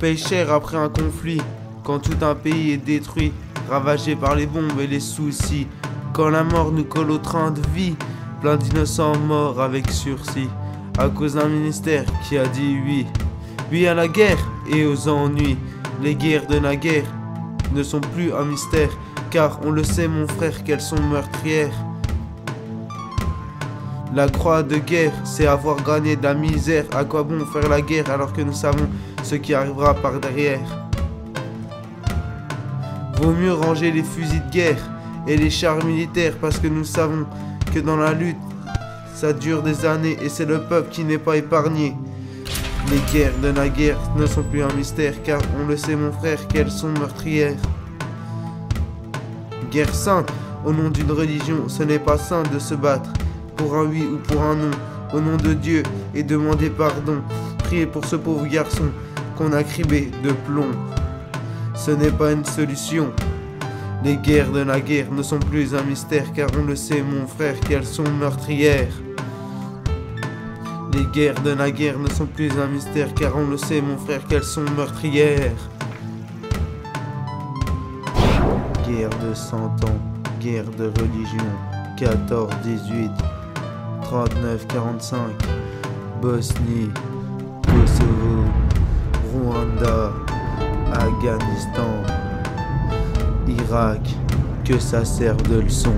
paye cher après un conflit, quand tout un pays est détruit, ravagé par les bombes et les soucis. Quand la mort nous colle au train de vie, plein d'innocents morts avec sursis, à cause d'un ministère qui a dit oui. Oui à la guerre et aux ennuis. Les guerres de naguère ne sont plus un mystère, car on le sait mon frère qu'elles sont meurtrières. La croix de guerre, c'est avoir gagné de la misère. À quoi bon faire la guerre alors que nous savons ce qui arrivera par derrière? Vaut mieux ranger les fusils de guerre et les chars militaires, parce que nous savons que dans la lutte, ça dure des années et c'est le peuple qui n'est pas épargné. Les guerres de naguère ne sont plus un mystère, car on le sait mon frère qu'elles sont meurtrières. Guerre sainte, au nom d'une religion, ce n'est pas sain de se battre pour un oui ou pour un non, au nom de Dieu, et demander pardon. Priez pour ce pauvre garçon qu'on a cribé de plomb. Ce n'est pas une solution. Les guerres de naguère ne sont plus un mystère, car on le sait mon frère qu'elles sont meurtrières. Les guerres de naguère ne sont plus un mystère, car on le sait mon frère qu'elles sont meurtrières. Guerre de 100 ans, guerre de religion, 14-18, 39-45, Bosnie, Kosovo, Rwanda, Afghanistan, Irak, que ça serve de leçon.